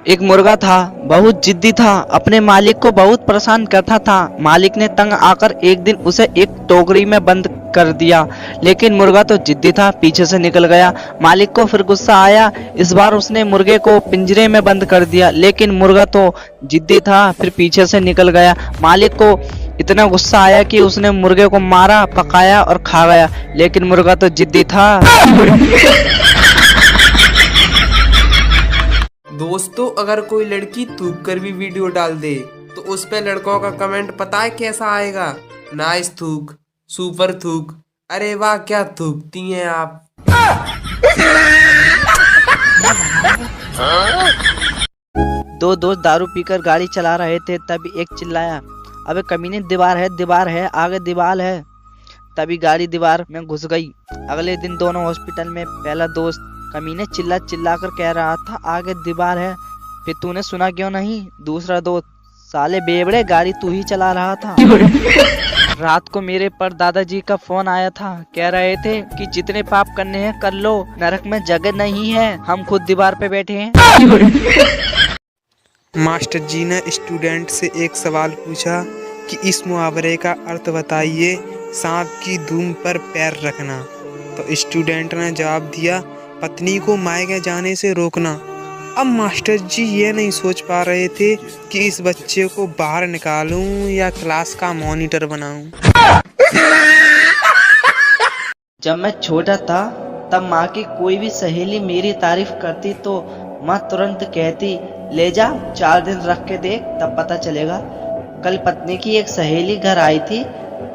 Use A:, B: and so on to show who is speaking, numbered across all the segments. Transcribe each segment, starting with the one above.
A: एक मुर्गा था, बहुत जिद्दी था, अपने मालिक को बहुत परेशान करता था। मालिक ने तंग आकर एक दिन उसे एक टोकरी में बंद कर दिया, लेकिन मुर्गा तो जिद्दी था, पीछे से निकल गया। मालिक को फिर गुस्सा आया। इस बार उसने मुर्गे को पिंजरे में बंद कर दिया, लेकिन मुर्गा तो जिद्दी था, फिर पीछे से निकल गया। मालिक को इतना गुस्सा आया कि उसने मुर्गे को मारा, पकाया और खा गया, लेकिन मुर्गा तो जिद्दी था।
B: दोस्तों, अगर कोई लड़की थूक कर भी वीडियो डाल दे तो उस पे लड़कों का कमेंट पता है कैसा आएगा? नाइस थूक, सुपर थूक, अरे वाह क्या थूकती हैं आप।
A: दो दोस्त दारू पीकर गाड़ी चला रहे थे, तभी एक चिल्लाया, अबे कमीने दीवार है, आगे दीवार है। तभी गाड़ी दीवार में घुस गई। अगले दिन दोनों हॉस्पिटल में। पहला दोस्त कमीने चिल्ला चिल्ला कर कह रहा था, आगे दीवार है, फिर तूने सुना क्यों नहीं? दूसरा दोस्त, साले बेवड़े, गाड़ी तू ही चला रहा था। रात को मेरे पर दादाजी का फोन आया था, कह रहे थे कि जितने पाप करने हैं कर लो, नरक में जगह नहीं है, हम खुद दीवार पे बैठे हैं।
C: मास्टर जी ने स्टूडेंट से एक सवाल पूछा कि इस मुहावरे का अर्थ बताइए, सांप की धूम पर पैर रखना। तो स्टूडेंट ने जवाब दिया, पत्नी को मायके जाने से रोकना। अब मास्टर जी ये नहीं सोच पा रहे थे कि इस बच्चे को बाहर निकालूं या क्लास का मॉनिटर बनाऊं।
A: जब मैं छोटा था तब माँ की कोई भी सहेली मेरी तारीफ करती तो माँ तुरंत कहती, ले जा 4 दिन रख के देख, तब पता चलेगा। कल पत्नी की एक सहेली घर आई थी,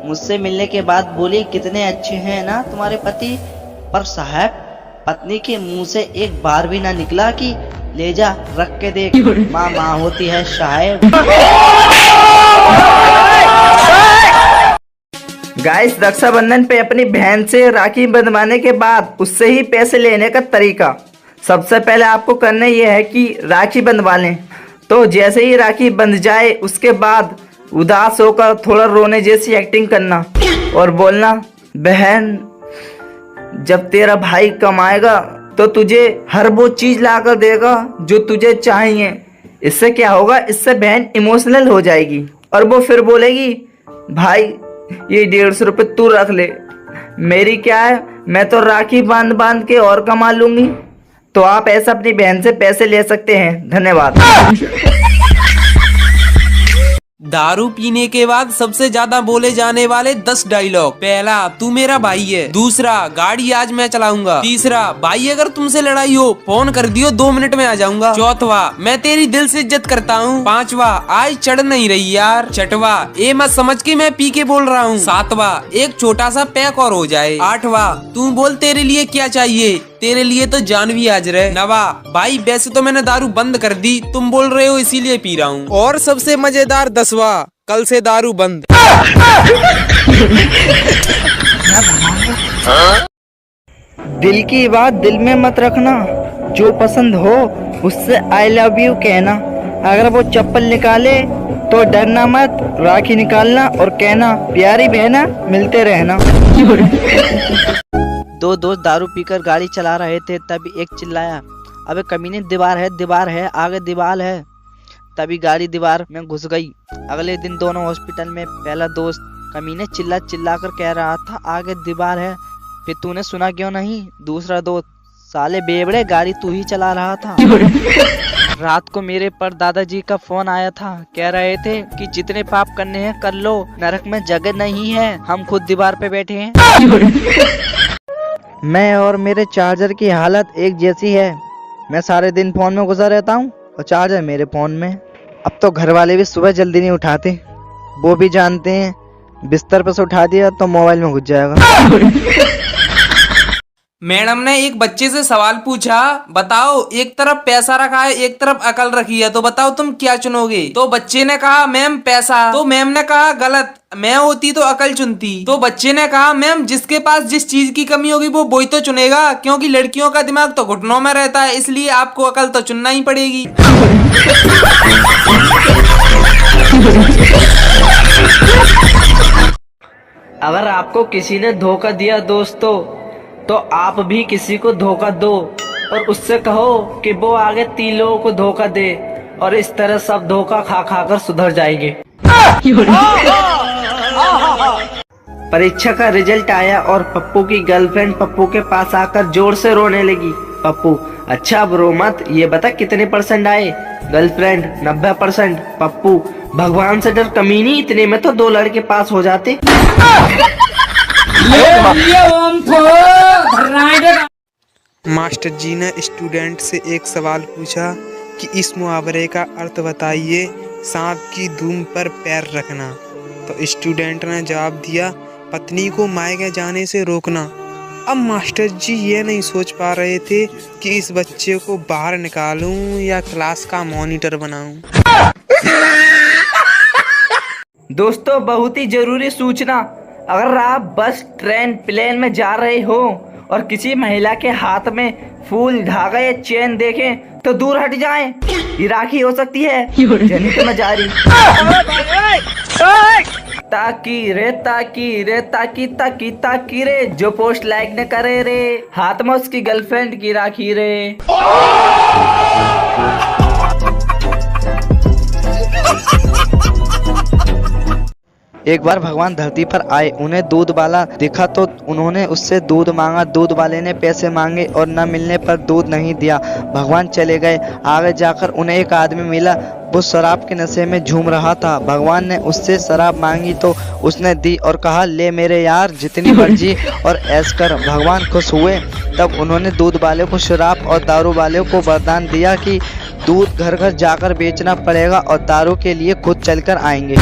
A: मुझसे मिलने के बाद बोली, कितने अच्छे हैं ना तुम्हारे पति। पर साहब, पत्नी के मुंह से एक बार भी ना निकला कि ले जा रख के देख। माँ माँ होती है शायद। गाइस, रक्षाबंधन पे अपनी बहन से राखी बंधवाने के बाद उससे ही पैसे लेने का तरीका। सबसे पहले आपको करना यह है कि राखी बंधवा लें। तो जैसे ही राखी बंध जाए उसके बाद उदास होकर थोड़ा रोने जैसी एक्टिंग करना और बोलना, बहन जब तेरा भाई कमाएगा तो तुझे हर वो चीज ला कर देगा जो तुझे चाहिए। इससे क्या होगा, इससे बहन इमोशनल हो जाएगी और वो फिर बोलेगी, भाई ये 150 रुपये तू रख ले, मेरी क्या है, मैं तो राखी बांध बांध के और कमा लूंगी। तो आप ऐसा अपनी बहन से पैसे ले सकते हैं। धन्यवाद।
B: दारू पीने के बाद सबसे ज्यादा बोले जाने वाले 10 डायलॉग। पहला, तू मेरा भाई है। दूसरा, गाड़ी आज मैं चलाऊंगा। तीसरा, भाई अगर तुमसे लड़ाई हो फोन कर दियो, 2 मिनट में आ जाऊंगा। चौथवा, मैं तेरी दिल से इज्जत करता हूँ। पांचवा, आज चढ़ नहीं रही यार। छठवा, ये मत समझ के मैं पी के बोल रहा हूँ। सातवा, एक छोटा सा पैक और हो जाए। आठवा, तू बोल तेरे लिए क्या चाहिए, तेरे लिए तो जान भी हाजिर है। नवा, भाई वैसे तो मैंने दारू बंद कर दी, तुम बोल रहे हो इसीलिए पी रहा हूँ। और सबसे मजेदार 10वां, कल से दारू बंद।
A: दिल की बात दिल में मत रखना, जो पसंद हो उससे आई लव यू कहना। अगर वो चप्पल निकाले तो डरना मत, राखी निकालना और कहना, प्यारी बहना मिलते रहना। दो दोस्त दारू पीकर गाड़ी चला रहे थे, तभी एक चिल्लाया, अबे कमीने दीवार है, आगे दीवार है। तभी गाड़ी दीवार में घुस गई। अगले दिन दोनों हॉस्पिटल में। पहला दोस्त कमीने चिल्ला चिल्ला कर कह रहा था, आगे दीवार है, फिर तूने सुना क्यों नहीं? दूसरा दोस्त, साले बेवड़े, गाड़ी तू ही चला रहा था। रात को मेरे पर दादाजी का फोन आया था, कह रहे थे कि जितने पाप करने हैं कर लो, नरक में जगह नहीं है, हम खुद दीवार पे बैठे हैं। मैं और मेरे चार्जर की हालत एक जैसी है। मैं सारे दिन फोन में गुजर रहता हूँ और चार्जर मेरे फोन में। अब तो घर वाले भी सुबह जल्दी नहीं उठाते, वो भी जानते हैं बिस्तर पर से उठा दिया तो मोबाइल में घुस जाएगा।
B: मैडम ने एक बच्चे से सवाल पूछा, बताओ एक तरफ पैसा रखा है एक तरफ अकल रखी है, तो बताओ तुम क्या चुनोगे? तो बच्चे ने कहा, मैम पैसा। तो मैम ने कहा, गलत, मैं होती तो अकल चुनती। तो बच्चे ने कहा, मैम जिसके पास जिस चीज की कमी होगी वो वही तो चुनेगा, क्योंकि लड़कियों का दिमाग तो घुटनों में रहता है, इसलिए आपको अकल तो चुनना ही पड़ेगी।
A: अगर आपको किसी ने धोखा दिया दोस्तों, तो आप भी किसी को धोखा दो। और उससे कहो कि वो आगे 3 लोगों को धोखा दे और इस तरह सब धोखा खा खा कर सुधर जाएंगे। परीक्षा का रिजल्ट आया और पप्पू की गर्लफ्रेंड पप्पू के पास आकर जोर से रोने लगी। पप्पू, अच्छा अब रो मत, ये बता कितने % आए? गर्लफ्रेंड, 90%। पप्पू, भगवान से डर कमीनी, इतने में तो 2 लड़के पास हो जाते।
C: मास्टर जी ने स्टूडेंट से एक सवाल पूछा कि इस मुहावरे का अर्थ बताइए, सांप की दुम पर पैर रखना। तो स्टूडेंट ने जवाब दिया, पत्नी को मायके जाने से रोकना। अब मास्टर जी ये नहीं सोच पा रहे थे कि इस बच्चे को बाहर निकालूं या क्लास का मॉनिटर बनाऊं।
A: दोस्तों, बहुत ही जरूरी सूचना, अगर आप बस, ट्रेन, प्लेन में जा रहे हो और किसी महिला के हाथ में फूल, धागा या चेन देखें तो दूर हट जाएं। ये राखी हो सकती है, जनित में जारी। ताकी रे ताकी रे ताकी ताकी ताकी रे, जो पोस्ट लाइक न करे रे, हाथ में उसकी गर्लफ्रेंड की राखी रे। एक बार भगवान धरती पर आए, उन्हें दूध वाला दिखा तो उन्होंने उससे दूध मांगा। दूध वाले ने पैसे मांगे और न मिलने पर दूध नहीं दिया। भगवान चले गए। आगे जाकर उन्हें एक आदमी मिला, वो शराब के नशे में झूम रहा था। भगवान ने उससे शराब मांगी तो उसने दी और कहा, ले मेरे यार, जितनी मर्जी और ऐश कर। भगवान खुश हुए। तब उन्होंने दूध वाले को शराब और दारू वाले को वरदान दिया कि दूध घर घर जाकर बेचना पड़ेगा और दारू के लिए खुद चलकर आएंगे।